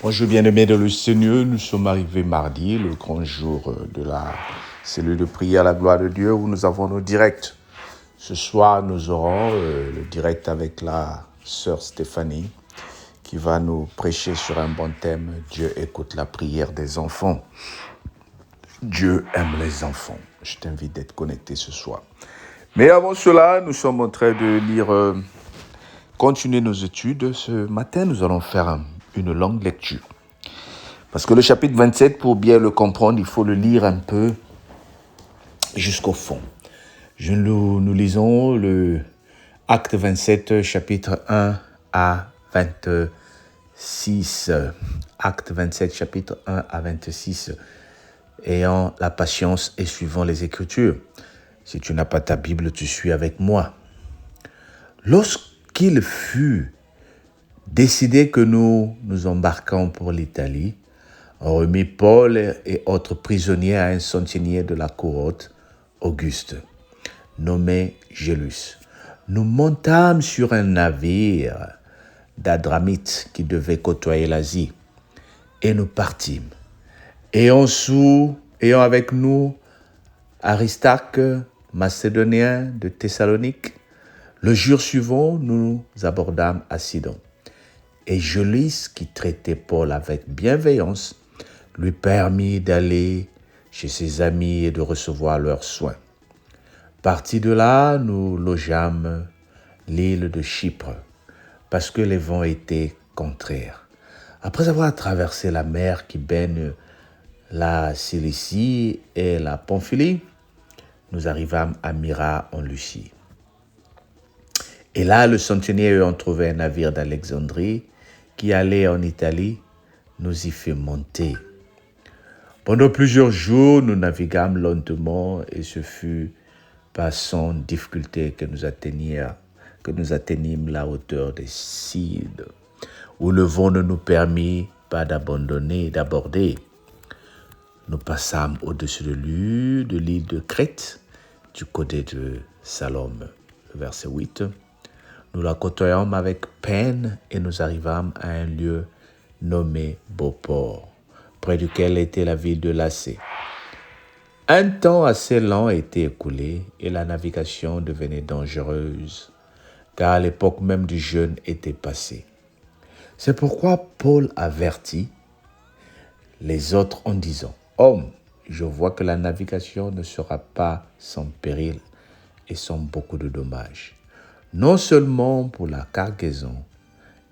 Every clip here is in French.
Bonjour bien-aimés dans le Seigneur, nous sommes arrivés mardi, le grand jour de la cellule de prière à la gloire de Dieu où nous avons nos directs. Ce soir, nous aurons le direct avec la sœur Stéphanie qui va nous prêcher sur un bon thème. Dieu écoute la prière des enfants. Dieu aime les enfants. Je t'invite d'être connecté ce soir. Mais avant cela, nous sommes en train de lire, continuer nos études. Ce matin, nous allons faire une longue lecture. Parce que le chapitre 27, pour bien le comprendre, il faut le lire un peu jusqu'au fond. Nous lisons le Acte 27, chapitre 1 à 26. Acte 27, chapitre 1 à 26. Ayant la patience et suivant les Écritures. Si tu n'as pas ta Bible, tu suis avec moi. Lorsqu'il fut décidé que nous nous embarquons pour l'Italie, on remit Paul et autres prisonniers à un centenier de la cour haute, Auguste, nommé Gélus. Nous montâmes sur un navire d'Adramite qui devait côtoyer l'Asie, et nous partîmes. Ayant avec nous Aristarque, macédonien de Thessalonique, le jour suivant, nous abordâmes à Sidon. Et Gélus, qui traitait Paul avec bienveillance, lui permit d'aller chez ses amis et de recevoir leurs soins. Partis de là, nous logeâmes l'île de Chypre, parce que les vents étaient contraires. Après avoir traversé la mer qui baigne la Cilicie et la Pamphylie, nous arrivâmes à Myra en Lucie. Et là, le centenier ayant trouvé un navire d'Alexandrie qui allait en Italie, nous y fit monter. Pendant plusieurs jours, nous naviguâmes lentement et ce fut pas sans difficulté que nous atteignîmes la hauteur des Cides, où le vent ne nous permit pas d'aborder. Nous passâmes au-dessus de l'île de Crète, du côté de Salome. Verset 8. Nous la côtoyâmes avec peine et nous arrivâmes à un lieu nommé Beauport, près duquel était la ville de Lacée. Un temps assez lent était écoulé et la navigation devenait dangereuse, car l'époque même du jeûne était passée. C'est pourquoi Paul avertit les autres en disant « Hommes, je vois que la navigation ne sera pas sans péril et sans beaucoup de dommages, non seulement pour la cargaison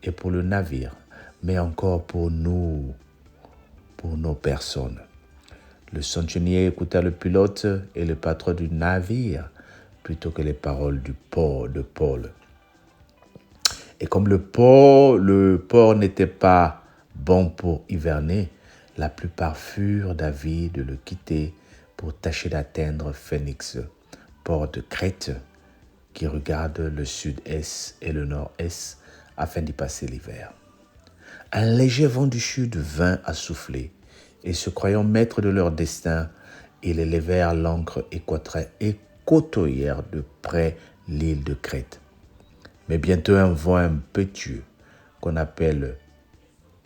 et pour le navire, mais encore pour nous, pour nos personnes. » Le centenier écouta le pilote et le patron du navire plutôt que les paroles de Paul. Et comme le port n'était pas bon pour hiverner, la plupart furent d'avis de le quitter pour tâcher d'atteindre Phénix, port de Crète, qui regarde le sud-est et le nord-est afin d'y passer l'hiver. Un léger vent du sud vint à souffler, et se croyant maîtres de leur destin, ils élevèrent l'ancre et côtoyèrent de près l'île de Crète. Mais bientôt un vent impétueux, qu'on appelle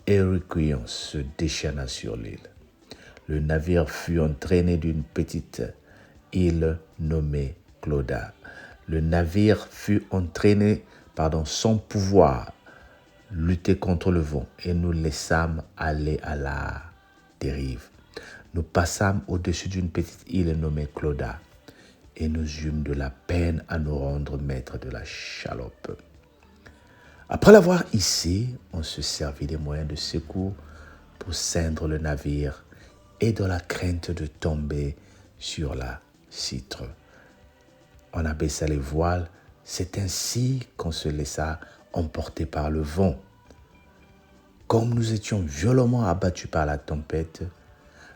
Hériclion, se déchaîna sur l'île. Le navire fut entraîné d'une petite île nommée Clauda. Le navire fut entraîné, sans pouvoir lutter contre le vent, et nous laissâmes aller à la dérive. Nous passâmes au-dessus d'une petite île nommée Clauda, et nous eûmes de la peine à nous rendre maîtres de la chaloupe. Après l'avoir hissé, on se servit des moyens de secours pour ceindre le navire et dans la crainte de tomber sur la citre. On abaissa les voiles, c'est ainsi qu'on se laissa emporter par le vent. Comme nous étions violemment abattus par la tempête,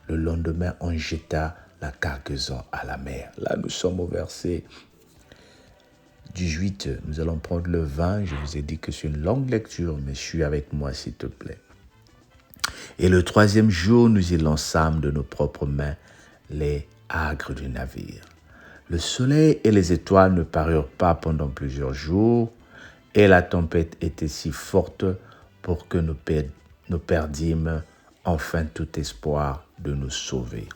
le lendemain on jeta la cargaison à la mer. Là nous sommes au verset 18, nous allons prendre le 20. Je vous ai dit que c'est une longue lecture, mais suis avec moi s'il te plaît. Et le troisième jour, nous y lançâmes de nos propres mains les agres du navire. Le soleil et les étoiles ne parurent pas pendant plusieurs jours, et la tempête était si forte pour que nous nous perdîmes enfin tout espoir de nous sauver.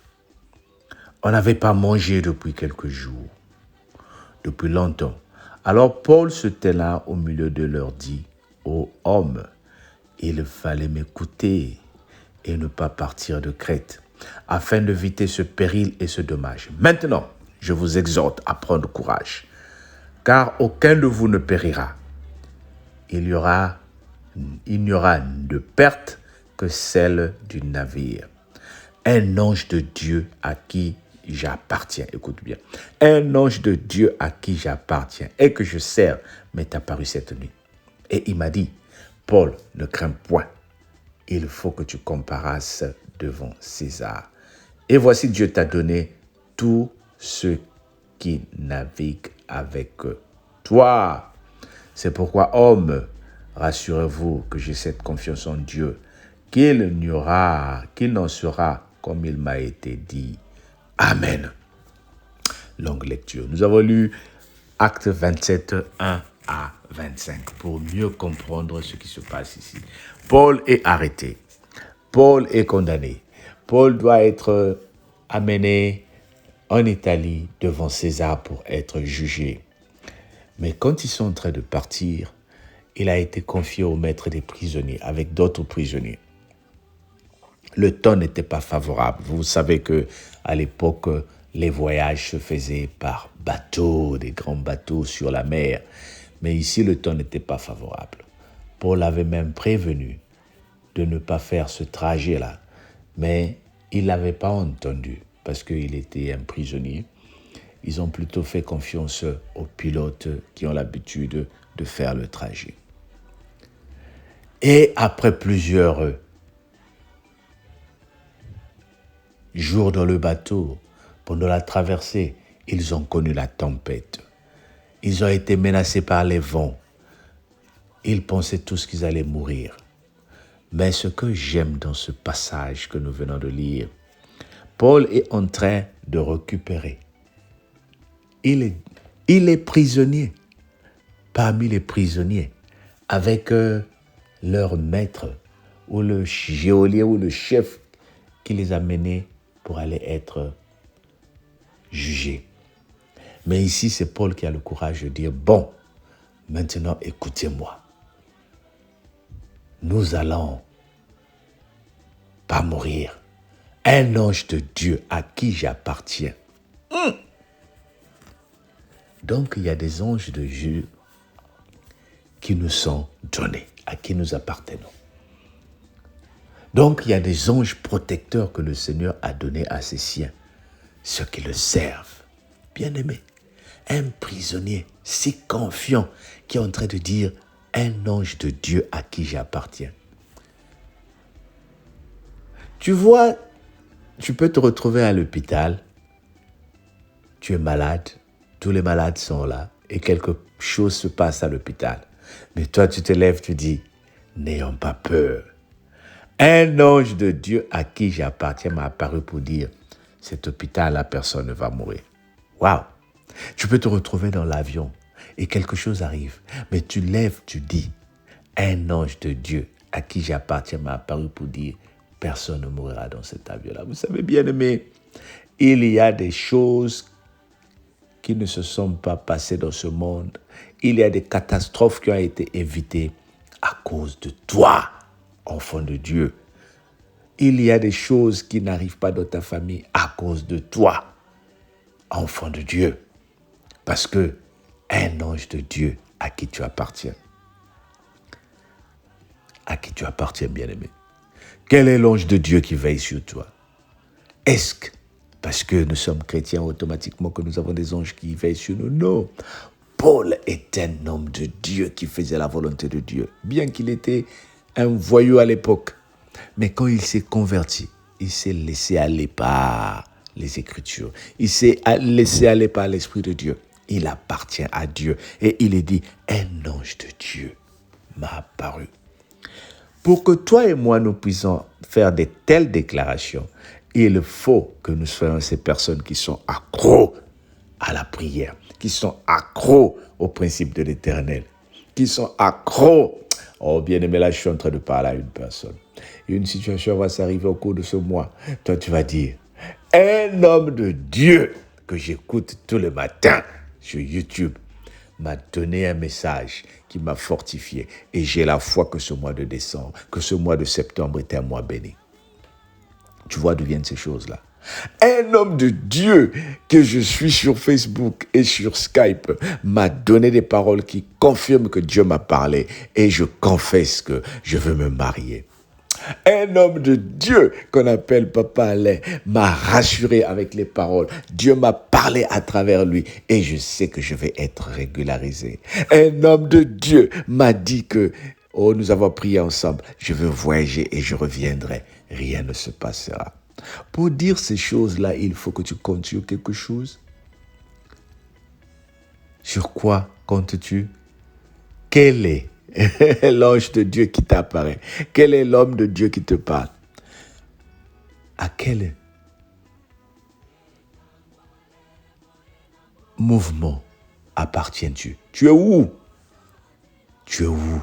On n'avait pas mangé depuis quelques jours, depuis longtemps. Alors Paul se tenant au milieu de leur dit, « Ô hommes, il fallait m'écouter et ne pas partir de Crète, afin d'éviter ce péril et ce dommage. Maintenant, je vous exhorte à prendre courage, car aucun de vous ne périra. Il n'y aura de perte que celle du navire. Un ange de Dieu à qui j'appartiens, écoute bien, un ange de Dieu à qui j'appartiens et que je sers m'est apparu cette nuit. Et il m'a dit, Paul, ne crains point, il faut que tu comparasses devant César. Et voici Dieu t'a donné tous ceux qui naviguent avec toi. C'est pourquoi, hommes, rassurez-vous que j'ai cette confiance en Dieu, qu'il n'en sera comme il m'a été dit. Amen. Longue lecture. Nous avons lu Actes 27, 1 à 25 pour mieux comprendre ce qui se passe ici. Paul est arrêté. Paul est condamné. Paul doit être amené en Italie devant César pour être jugé. Mais quand ils sont en train de partir, il a été confié au maître des prisonniers avec d'autres prisonniers. Le temps n'était pas favorable. Vous savez qu'à l'époque, les voyages se faisaient par bateau, des grands bateaux sur la mer. Mais ici, le temps n'était pas favorable. Paul avait même prévenu de ne pas faire ce trajet-là. Mais il ne l'avait pas entendu parce qu'il était un prisonnier. Ils ont plutôt fait confiance aux pilotes qui ont l'habitude de faire le trajet. Et après plusieurs jours dans le bateau, pendant la traversée, ils ont connu la tempête. Ils ont été menacés par les vents. Ils pensaient tous qu'ils allaient mourir. Mais ce que j'aime dans ce passage que nous venons de lire, Paul est en train de récupérer. Il est prisonnier, parmi les prisonniers, avec leur maître ou le geôlier ou le chef qui les a menés pour aller être jugés. Mais ici, c'est Paul qui a le courage de dire, bon, maintenant écoutez-moi. Nous allons pas mourir. Un ange de Dieu à qui j'appartiens. Donc, il y a des anges de Dieu qui nous sont donnés, à qui nous appartenons. Donc, il y a des anges protecteurs que le Seigneur a donnés à ses siens, ceux qui le servent. Bien-aimé, un prisonnier si confiant qui est en train de dire « un ange de Dieu à qui j'appartiens ». Tu vois, tu peux te retrouver à l'hôpital, tu es malade, tous les malades sont là et quelque chose se passe à l'hôpital. Mais toi, tu te lèves, tu dis « n'ayons pas peur ». Un ange de Dieu à qui j'appartiens m'a apparu pour dire « cet hôpital, la personne ne va mourir ». Waouh! Tu peux te retrouver dans l'avion et quelque chose arrive, mais tu lèves, tu dis « un ange de Dieu à qui j'appartiens m'a apparu pour dire « personne ne mourra dans cet avion-là ». Vous savez, bien-aimés, il y a des choses qui ne se sont pas passées dans ce monde. Il y a des catastrophes qui ont été évitées à cause de toi, enfant de Dieu. Il y a des choses qui n'arrivent pas dans ta famille à cause de toi, enfant de Dieu. Parce que un ange de Dieu à qui tu appartiens. À qui tu appartiens, bien-aimé. Quel est l'ange de Dieu qui veille sur toi? Est-ce que, parce que nous sommes chrétiens automatiquement, que nous avons des anges qui veillent sur nous? Non. Paul est un homme de Dieu qui faisait la volonté de Dieu. Bien qu'il était un voyou à l'époque. Mais quand il s'est converti, il s'est laissé aller par les Écritures. Il s'est laissé aller par l'Esprit de Dieu. Il appartient à Dieu. Et il est dit, un ange de Dieu m'a apparu. Pour que toi et moi, nous puissions faire de telles déclarations, il faut que nous soyons ces personnes qui sont accros à la prière, qui sont accros au principe de l'Éternel, qui sont accros. Oh, bien-aimé, là, je suis en train de parler à une personne. une situation va s'arriver au cours de ce mois. Toi, tu vas dire, un homme de Dieu que j'écoute tous les matins sur YouTube m'a donné un message qui m'a fortifié. Et j'ai la foi que ce mois de décembre, que ce mois de septembre est un mois béni. Tu vois d'où viennent ces choses-là. Un homme de Dieu que je suis sur Facebook et sur Skype m'a donné des paroles qui confirment que Dieu m'a parlé et je confesse que je veux me marier. Un homme de Dieu qu'on appelle Papa Alain m'a rassuré avec les paroles. Dieu m'a parlé à travers lui et je sais que je vais être régularisé. Un homme de Dieu m'a dit que, oh, nous avons prié ensemble, je veux voyager et je reviendrai. Rien ne se passera. Pour dire ces choses-là, il faut que tu comptes sur quelque chose. Sur quoi comptes-tu? Quel est l'ange de Dieu qui t'apparaît? Quel est l'homme de Dieu qui te parle? À quel mouvement appartiens-tu? Tu es où? Tu es où?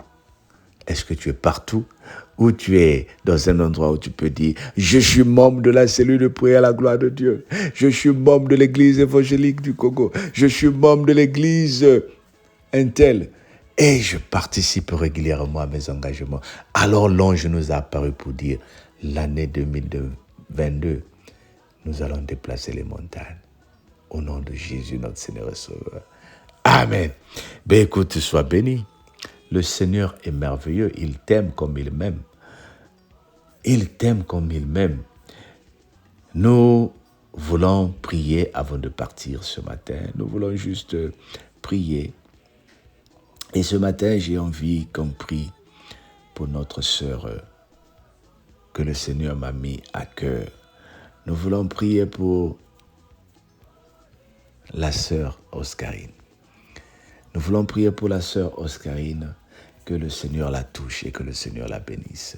Est-ce que tu es partout? Ou tu es dans un endroit où tu peux dire, je suis membre de la cellule de prière à la gloire de Dieu. Je suis membre de l'église évangélique du Congo. Je suis membre de l'église Intel. Et je participe régulièrement à mes engagements. Alors l'ange nous a apparu pour dire, l'année 2022, nous allons déplacer les montagnes. Au nom de Jésus, notre Seigneur et Sauveur. Amen. Ben écoute, sois béni. Le Seigneur est merveilleux. Il t'aime comme il m'aime. Il t'aime comme il m'aime. Nous voulons prier avant de partir ce matin. Nous voulons juste prier. Et ce matin, j'ai envie qu'on prie pour notre sœur que le Seigneur m'a mis à cœur. Nous voulons prier pour la sœur Oscarine. Nous voulons prier pour la sœur Oscarine, que le Seigneur la touche et que le Seigneur la bénisse.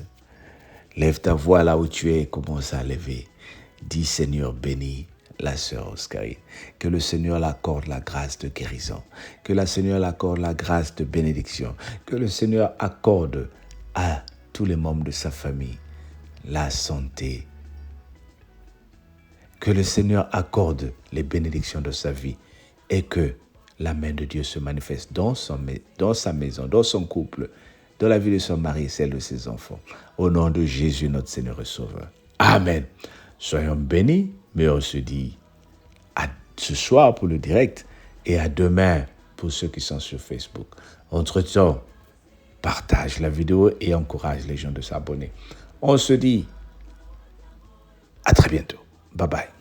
Lève ta voix là où tu es et commence à lever. Dis Seigneur, bénis la sœur Oscarine. Que le Seigneur l'accorde la grâce de guérison. Que le Seigneur l'accorde la grâce de bénédiction. Que le Seigneur accorde à tous les membres de sa famille la santé. Que le Seigneur accorde les bénédictions de sa vie et que la main de Dieu se manifeste dans sa maison, dans son couple, dans la vie de son mari et celle de ses enfants. Au nom de Jésus, notre Seigneur et Sauveur. Amen. Soyons bénis, mais on se dit à ce soir pour le direct et à demain pour ceux qui sont sur Facebook. Entre-temps, partage la vidéo et encourage les gens de s'abonner. On se dit à très bientôt. Bye bye.